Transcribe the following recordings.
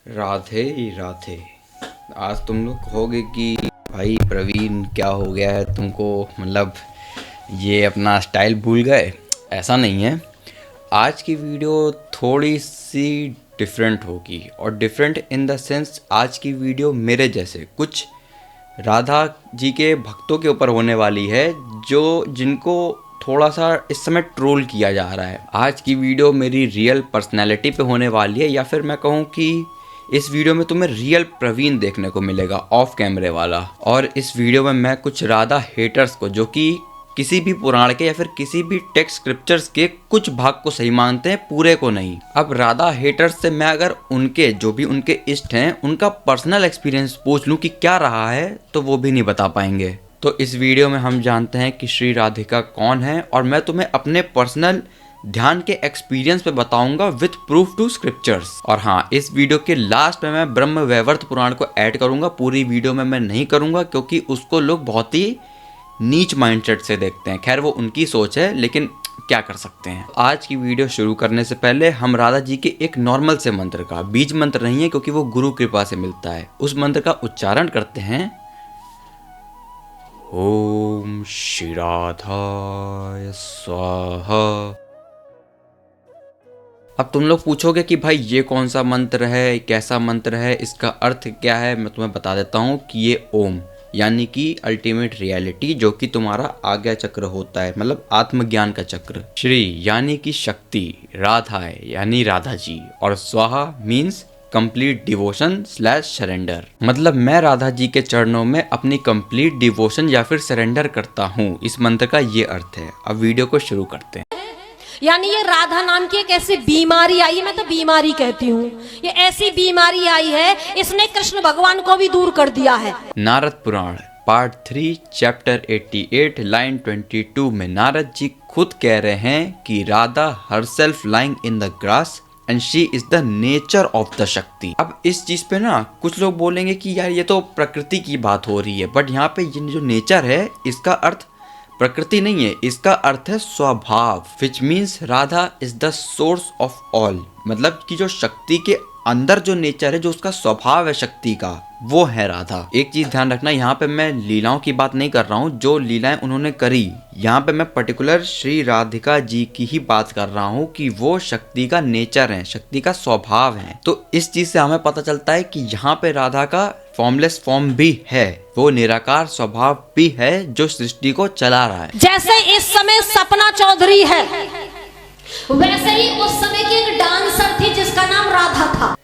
राधे राधे। आज तुम लोग कहोगे कि भाई प्रवीण क्या हो गया है तुमको, मतलब ये अपना स्टाइल भूल गए। ऐसा नहीं है। आज की वीडियो थोड़ी सी डिफरेंट होगी, और डिफरेंट इन द सेंस आज की वीडियो मेरे जैसे कुछ राधा जी के भक्तों के ऊपर होने वाली है, जो जिनको थोड़ा सा इस समय ट्रोल किया जा रहा है। आज की वीडियो मेरी रियल पर्सनैलिटी पे होने वाली है, या फिर मैं कहूँ कि इस वीडियो में तुम्हें रियल प्रवीण देखने को मिलेगा, ऑफ कैमरे वाला। और इस वीडियो में मैं कुछ राधा हेटर्स को, जो कि किसी भी पुराण के या फिर किसी भी टेक्स्ट स्क्रिप्चर्स के कुछ भाग को सही मानते हैं, पूरे को नहीं। अब राधा हेटर्स से मैं अगर उनके जो भी उनके इष्ट हैं उनका पर्सनल एक्सपीरियंस पूछ लूं कि क्या रहा है, तो वो भी नहीं बता पाएंगे। तो इस वीडियो में हम जानते हैं कि श्री राधिका कौन है, और मैं तुम्हें अपने पर्सनल ध्यान के एक्सपीरियंस पे बताऊंगा विथ प्रूफ टू स्क्रिप्चर्स। और हाँ, इस वीडियो के लास्ट में मैं ब्रह्म वैवर्त पुराण को ऐड करूंगा। पूरी वीडियो में मैं नहीं करूंगा, क्योंकि उसको लोग बहुत ही नीच माइंडसेट से देखते हैं। खैर, वो उनकी सोच है, लेकिन क्या कर सकते हैं। आज की वीडियो शुरू करने से पहले हम राधा जी के एक नॉर्मल से मंत्र का, बीज मंत्र नहीं है क्योंकि वो गुरु कृपा से मिलता है, उस मंत्र का उच्चारण करते हैं। ओम श्री राधाय स्वाहा। अब तुम लोग पूछोगे कि भाई ये कौन सा मंत्र है, कैसा मंत्र है, इसका अर्थ क्या है। मैं तुम्हें बता देता हूँ कि ये ओम यानी कि अल्टीमेट रियलिटी, जो कि तुम्हारा आज्ञा चक्र होता है, मतलब आत्मज्ञान का चक्र। श्री यानी कि शक्ति, राधा यानी राधा जी, और स्वाहा means complete devotion slash surrender. मतलब मैं राधा जी के चरणों में अपनी कंप्लीट डिवोशन या फिर सरेंडर करता हूँ। इस मंत्र का ये अर्थ है। अब वीडियो को शुरू करते हैं। यानी ये राधा नाम की एक ऐसी बीमारी आई है, मैं तो बीमारी कहती हूँ, ये ऐसी बीमारी आई है, इसने कृष्ण भगवान को भी दूर कर दिया है। नारद पुराण पार्ट 3 चैप्टर 88 लाइन 22 में नारद जी खुद कह रहे हैं कि Radha herself lying in the grass and she is the nature of the शक्ति। अब इस चीज पे ना कुछ लोग बोलेंगे कि यार ये तो प्रकृति की बात हो रही है, बट यहाँ पे ये जो नेचर है इसका अर्थ प्रकृति नहीं है, इसका अर्थ है स्वभाव, which means Radha is the source of all. मतलब कि जो शक्ति के अंदर जो नेचर है, जो उसका स्वभाव है शक्ति का, वो है राधा। एक चीज ध्यान रखना, यहाँ पे मैं लीलाओं की बात नहीं कर रहा हूँ, जो लीलाएं उन्होंने करी, यहाँ पे मैं पर्टिकुलर श्री राधिका जी की ही बात कर रहा हूँ कि वो शक्ति का नेचर है, शक्ति का स्वभाव है। तो इस चीज से हमें पता चलता है कि यहाँ पे राधा का फॉर्मलेस फॉर्म भी है, वो निराकार स्वभाव भी है जो सृष्टि को चला रहा है। जैसे इस समय सपना चौधरी है, वैसे ही उस समय की एक डांसर थी जिसका नाम राधा था।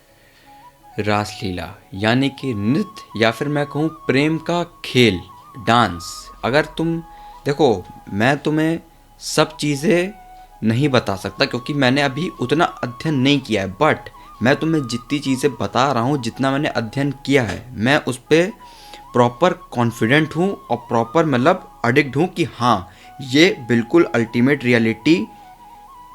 रासलीला यानी कि नृत्य, या फिर मैं कहूँ प्रेम का खेल, डांस। अगर तुम देखो, मैं तुम्हें सब चीज़ें नहीं बता सकता क्योंकि मैंने अभी उतना अध्ययन नहीं किया है, बट मैं तुम्हें जितनी चीज़ें बता रहा हूँ, जितना मैंने अध्ययन किया है, मैं उस पर प्रॉपर कॉन्फिडेंट हूँ और प्रॉपर मतलब अडिक्ट हूँ कि हाँ, ये बिल्कुल अल्टीमेट रियलिटी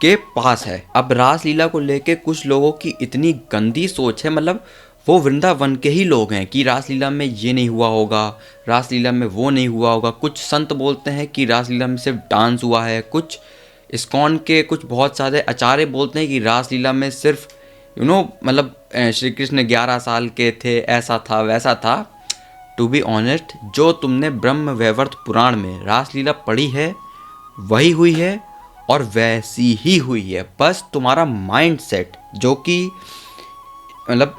के पास है। अब रासलीला को लेके कुछ लोगों की इतनी गंदी सोच है, मतलब वो वृंदावन के ही लोग हैं कि रासलीला में ये नहीं हुआ होगा, रासलीला में वो नहीं हुआ होगा। कुछ संत बोलते हैं कि रासलीला में सिर्फ डांस हुआ है, कुछ इस्कॉन के कुछ बहुत सारे आचार्य बोलते हैं कि रासलीला में सिर्फ मतलब श्री कृष्ण 11 साल के थे, ऐसा था वैसा था। टू बी ऑनेस्ट, जो तुमने ब्रह्म वैवर्त पुराण में रासलीला पढ़ी है वही हुई है और वैसी ही हुई है। बस तुम्हारा माइंड सेट, जो कि मतलब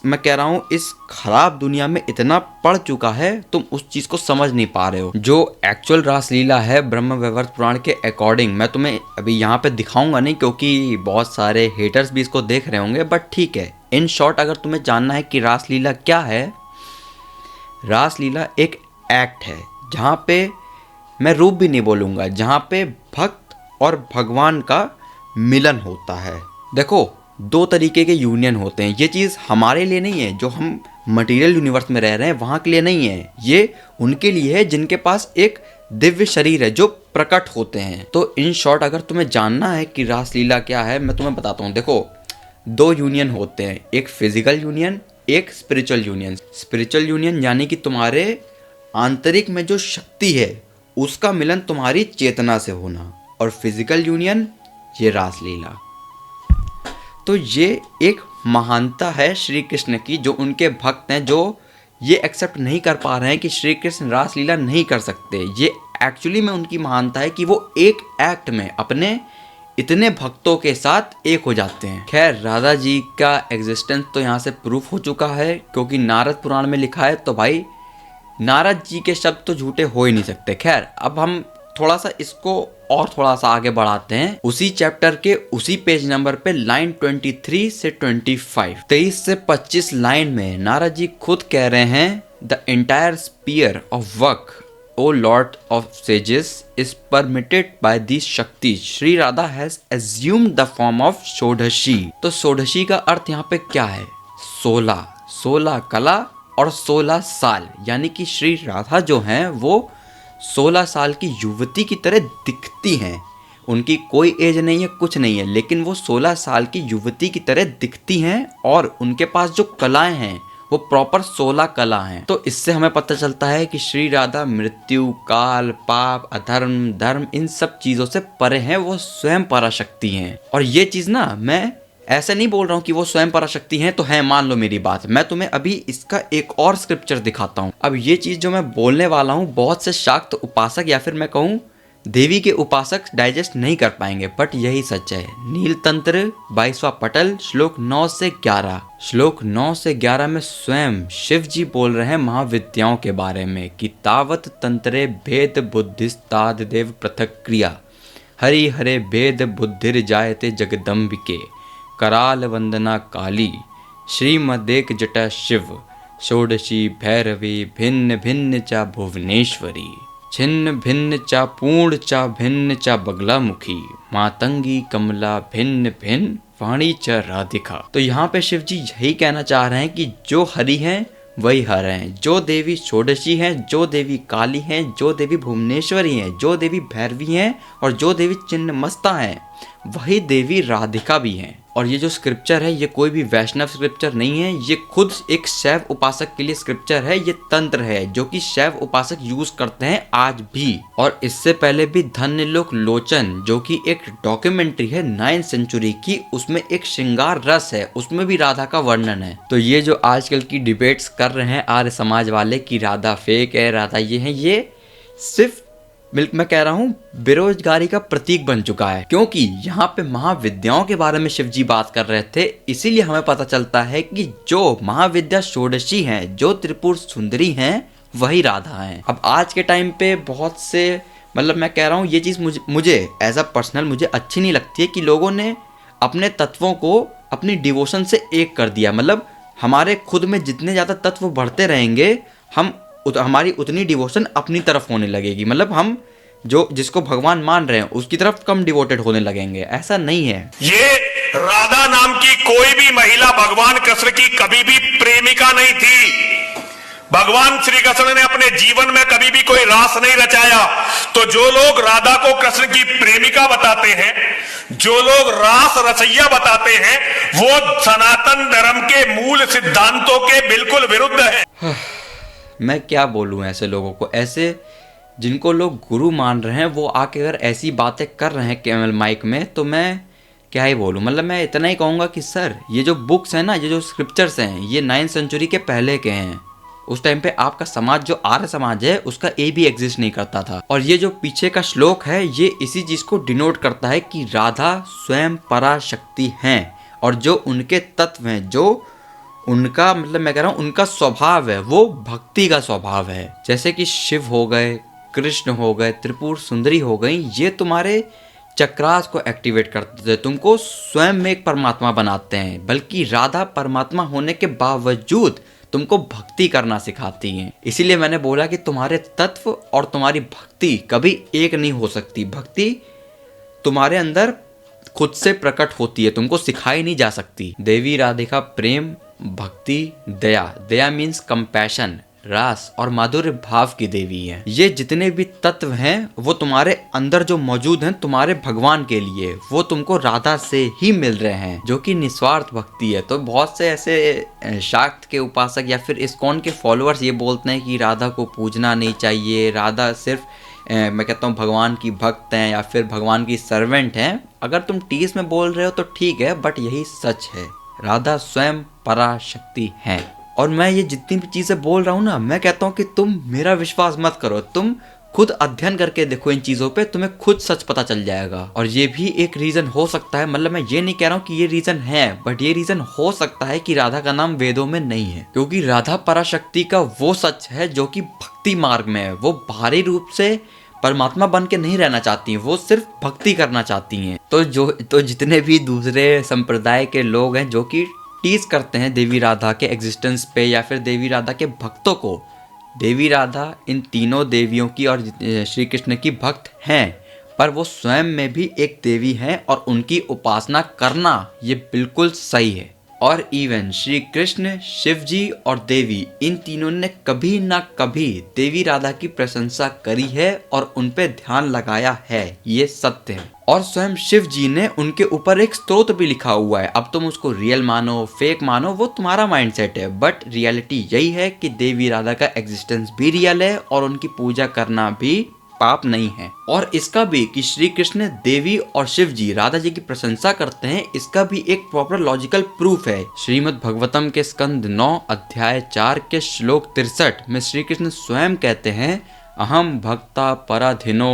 मैं कह रहा हूँ इस खराब दुनिया में इतना पड़ चुका है, तुम उस चीज़ को समझ नहीं पा रहे हो। जो एक्चुअल रासलीला है ब्रह्म वैवर्त पुराण के अकॉर्डिंग, मैं तुम्हें अभी यहाँ पे दिखाऊंगा नहीं क्योंकि बहुत सारे हेटर्स भी इसको देख रहे होंगे, बट ठीक है। इन शॉर्ट, अगर तुम्हें जानना है कि रासलीला क्या है, रासलीला एक एक्ट है जहाँ पे, मैं रूप भी नहीं बोलूँगा, जहाँ पे भक्त और भगवान का मिलन होता है। देखो, दो तरीके के यूनियन होते हैं। ये चीज़ हमारे लिए नहीं है, जो हम मटेरियल यूनिवर्स में रह रहे हैं वहाँ के लिए नहीं है, ये उनके लिए है जिनके पास एक दिव्य शरीर है, जो प्रकट होते हैं। तो इन शॉर्ट, अगर तुम्हें जानना है कि रासलीला क्या है, मैं तुम्हें बताता हूँ। देखो, दो यूनियन होते हैं, एक फिजिकल यूनियन, एक स्पिरिचुअल यूनियन। स्पिरिचुअल यूनियन यानी कि तुम्हारे आंतरिक में जो शक्ति है उसका मिलन तुम्हारी चेतना से होना, और फिजिकल यूनियन ये रासलीला। तो ये एक महानता है श्री कृष्ण की, जो उनके भक्त हैं जो ये एक्सेप्ट नहीं कर पा रहे हैं कि श्री कृष्ण रासलीला नहीं कर सकते। ये एक्चुअली में उनकी महानता है कि वो एक एक्ट में अपने इतने भक्तों के साथ एक हो जाते हैं। खैर, राधा जी का एग्जिस्टेंस तो यहाँ से प्रूफ हो चुका है, क्योंकि नारद पुराण में लिखा है, तो भाई नारद जी के शब्द तो झूठे हो ही नहीं सकते। खैर, अब हम थोड़ा सा इसको और थोड़ा सा आगे बढ़ाते हैं। उसी चैप्टर के उसी पेज नंबर पे लाइन 23 से 23 से 25 लाइन में नारद जी खुद कह रहे हैं, the entire sphere of work O Lord of sages is permitted by these शक्ति। Shri Radha has assumed the form of षोडशी। तो षोडशी का अर्थ यहाँ पे क्या है? 16 कला और 16 साल, यानी कि श्री राधा जो हैं वो 16 साल की युवती की तरह दिखती हैं। उनकी कोई एज नहीं है, कुछ नहीं है, लेकिन वो 16 साल की युवती की तरह दिखती हैं और उनके पास जो कलाएं हैं वो प्रॉपर 16 कला हैं। तो इससे हमें पता चलता है कि श्री राधा मृत्यु, काल, पाप, अधर्म, धर्म, इन सब चीजों से परे हैं। वो स्वयं पराशक्ति हैं। और ये चीज ना, मैं ऐसे नहीं बोल रहा हूँ कि वो स्वयं पराशक्ति हैं तो है, मान लो मेरी बात। मैं तुम्हें अभी इसका एक और स्क्रिप्चर दिखाता हूँ। अब ये चीज जो मैं बोलने वाला हूँ, बहुत से शाक्त उपासक या फिर मैं कहूँ देवी के उपासक डाइजेस्ट नहीं कर पाएंगे, बट यही सच है। नीलतंत्र 22वां पटल श्लोक 9 से 11। श्लोक 9 से 11 में स्वयं शिव जी बोल रहे हैं महाविद्याओं के बारे में कि तावत तंत्रे भेद बुद्धिस्ताद देव पृथक क्रिया हरि हरे भेद बुद्धिर जायते जगदम्बिके कराल वंदना काली श्रीमदेक जटा शिव षोडशी भैरवी भिन्न भिन्न चा भुवनेश्वरी छिन्न भिन्न चा पूर्ण चा भिन्न चा बगला मुखी मातंगी कमला भिन्न भिन्न वाणी च राधिका। तो यहाँ पे शिव जी यही कहना चाह रहे हैं कि जो हरि हैं वही हर हैं, जो देवी षोडशी हैं, जो देवी काली हैं, जो देवी भुवनेश्वरी हैं, जो देवी भैरवी हैं और जो देवी चिन्नमस्ता हैं, वही देवी राधिका भी हैं। और ये जो स्क्रिप्चर है ये कोई भी वैष्णव स्क्रिप्चर नहीं है, ये खुद एक शैव उपासक के लिए स्क्रिप्चर है। ये तंत्र है जो कि शैव उपासक यूज करते हैं आज भी। और इससे पहले भी धन्यलोक लोचन, जो कि एक डॉक्यूमेंट्री है 9th सेंचुरी की, उसमें एक श्रृंगार रस है, उसमें भी राधा का वर्णन है। तो ये जो आजकल की डिबेट्स कर रहे हैं आर्य समाज वाले कि राधा फेक है, राधा ये है, ये सिर्फ मैं कह रहा हूँ बेरोजगारी का प्रतीक बन चुका है। क्योंकि यहाँ पे महाविद्याओं के बारे में शिव जी बात कर रहे थे, इसीलिए हमें पता चलता है कि जो महाविद्या षोडशी हैं, जो त्रिपुर सुंदरी हैं, वही राधा हैं। अब आज के टाइम पे बहुत से मैं कह रहा हूँ ये चीज़ मुझे एज अ पर्सनल मुझे अच्छी नहीं लगती है कि लोगों ने अपने तत्वों को अपनी डिवोशन से एक कर दिया। हमारे खुद में जितने ज़्यादा तत्व बढ़ते रहेंगे, हमारी उतनी डिवोशन अपनी तरफ होने लगेगी। हम जो जिसको भगवान मान रहे हैं उसकी तरफ कम डिवोटेड होने लगेंगे। ऐसा नहीं है। ये राधा नाम की कोई भी महिला भगवान कृष्ण की कभी भी प्रेमिका नहीं थी। भगवान श्री कृष्ण ने अपने जीवन में कभी भी कोई रास नहीं रचाया। तो जो लोग राधा को कृष्ण की प्रेमिका बताते हैं, जो लोग रास रचैया बताते हैं, वो सनातन धर्म के मूल सिद्धांतों के बिल्कुल विरुद्ध है। मैं क्या बोलूं ऐसे लोगों को, ऐसे जिनको लोग गुरु मान रहे हैं, वो आके अगर ऐसी बातें कर रहे हैं केवल माइक में, तो मैं क्या ही बोलूं। मैं इतना ही कहूँगा कि सर ये जो बुक्स हैं ना, ये जो स्क्रिप्चर्स हैं, ये 9th सेंचुरी के पहले के हैं। उस टाइम पे आपका समाज जो आर्य समाज है उसका ए भी एग्जिस्ट नहीं करता था। और ये जो पीछे का श्लोक है ये इसी चीज को डिनोट करता है कि राधा स्वयं पराशक्ति हैं और जो उनके तत्व हैं, जो उनका मैं कह रहा हूँ उनका स्वभाव है, वो भक्ति का स्वभाव है। जैसे कि शिव हो गए, कृष्ण हो गए, त्रिपुर सुंदरी हो गई, ये तुम्हारे चक्रास को एक्टिवेट करते थे, तुमको स्वयं में एक परमात्मा बनाते हैं। बल्कि राधा परमात्मा होने के बावजूद तुमको भक्ति करना सिखाती हैं। इसीलिए मैंने बोला कि तुम्हारे तत्व और तुम्हारी भक्ति कभी एक नहीं हो सकती। भक्ति तुम्हारे अंदर खुद से प्रकट होती है, तुमको सिखाई नहीं जा सकती। देवी राधिका प्रेम, भक्ति, दया, दया मीन्स कंपैशन, रास और माधुर्य भाव की देवी है। ये जितने भी तत्व हैं वो तुम्हारे अंदर जो मौजूद हैं तुम्हारे भगवान के लिए, वो तुमको राधा से ही मिल रहे हैं, जो कि निस्वार्थ भक्ति है। तो बहुत से ऐसे शाक्त के उपासक या फिर इस्कॉन के फॉलोअर्स ये बोलते हैं कि राधा को पूजना नहीं चाहिए, राधा सिर्फ मैं कहता हूँ भगवान की भक्त हैं या फिर भगवान की सर्वेंट हैं। अगर तुम टीस में बोल रहे हो तो ठीक है, बट यही सच है। राधा स्वयं पराशक्ति हैं। और मैं ये जितनी भी चीज़ें बोल रहा हूँ ना, मैं कहता हूँ कि तुम मेरा विश्वास मत करो, तुम खुद अध्ययन करके देखो इन चीज़ों पे, तुम्हें खुद सच पता चल जाएगा। और ये भी एक रीज़न हो सकता है, मतलब मैं ये नहीं कह रहा हूँ कि ये रीज़न है, बट ये रीज़न हो सकता है कि राधा का नाम वेदों में नहीं है, क्योंकि राधा पराशक्ति का वो सच है जो कि भक्ति मार्ग में है। वो बाहरी रूप से परमात्मा बन के नहीं रहना चाहती हैं, वो सिर्फ भक्ति करना चाहती हैं। तो जितने भी दूसरे संप्रदाय के लोग हैं जो कि टीज करते हैं देवी राधा के एग्जिस्टेंस पे या फिर देवी राधा के भक्तों को, देवी राधा इन तीनों देवियों की और श्री कृष्ण की भक्त हैं, पर वो स्वयं में भी एक देवी हैं और उनकी उपासना करना ये बिल्कुल सही है। और इवन श्री कृष्ण, शिव जी और देवी, इन तीनों ने कभी ना कभी देवी राधा की प्रशंसा करी है और उन पे ध्यान लगाया है, ये सत्य है। और स्वयं शिव जी ने उनके ऊपर एक स्तोत्र भी लिखा हुआ है। अब तुम उसको रियल मानो, फेक मानो, वो तुम्हारा माइंडसेट है, बट रियलिटी यही है कि देवी राधा का एग्जिस्टेंस भी रियल है और उनकी पूजा करना भी पाप नहीं है। और इसका भी कि श्री कृष्ण, देवी और शिव जी राधा जी की प्रशंसा करते हैं, इसका भी एक प्रॉपर लॉजिकल प्रूफ है। श्रीमद् भागवतम के स्कंद 9 अध्याय 4 के श्लोक 63 में श्री कृष्ण स्वयं कहते हैं, अहम भक्ता पराधीनो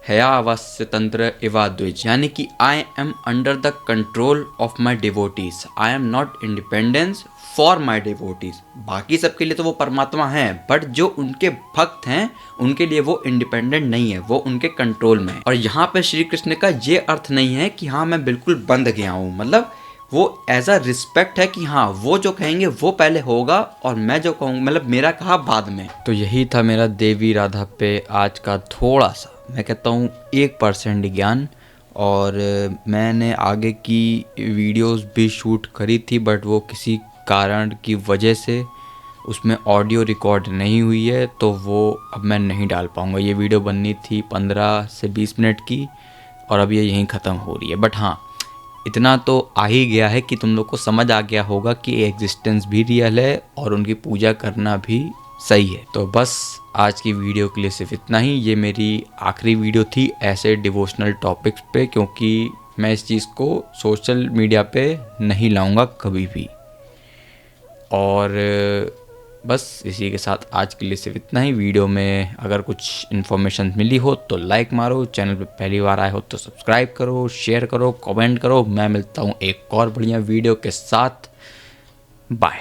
हयावस्य तंत्र इवा द्विज, यानी कि I am under the control of my devotees, I am not independence for my devotees. बाकी सबके लिए तो वो परमात्मा हैं, बट जो उनके भक्त हैं उनके लिए वो इंडिपेंडेंट नहीं है, वो उनके कंट्रोल में है। और यहाँ पे श्री कृष्ण का ये अर्थ नहीं है कि हाँ मैं बिल्कुल बंद गया हूँ, मतलब वो एज अ रिस्पेक्ट है कि हाँ वो जो कहेंगे वो पहले होगा और मैं जो कहूँगा, मतलब मेरा कहा बाद में। तो यही था मेरा देवी राधा पे आज का थोड़ा सा, मैं कहता हूँ 1% ज्ञान। और मैंने आगे की वीडियोस भी शूट करी थी, बट वो किसी कारण की वजह से उसमें ऑडियो रिकॉर्ड नहीं हुई है, तो वो अब मैं नहीं डाल पाऊँगा। ये वीडियो बननी थी 15 से 20 मिनट की और अब ये यहीं ख़त्म हो रही है। बट हाँ, इतना तो आ ही गया है कि तुम लोग को समझ आ गया होगा कि एग्जिस्टेंस भी रियल है और उनकी पूजा करना भी सही है। तो बस आज की वीडियो के लिए सिर्फ इतना ही। ये मेरी आखिरी वीडियो थी ऐसे डिवोशनल टॉपिक्स पे, क्योंकि मैं इस चीज़ को सोशल मीडिया पे नहीं लाऊंगा कभी भी। और बस इसी के साथ आज के लिए सिर्फ इतना ही। वीडियो में अगर कुछ इन्फॉर्मेशन मिली हो तो लाइक मारो, चैनल पे पहली बार आए हो तो सब्सक्राइब करो, शेयर करो, कमेंट करो। मैं मिलता हूँ एक और बढ़िया वीडियो के साथ। बाय।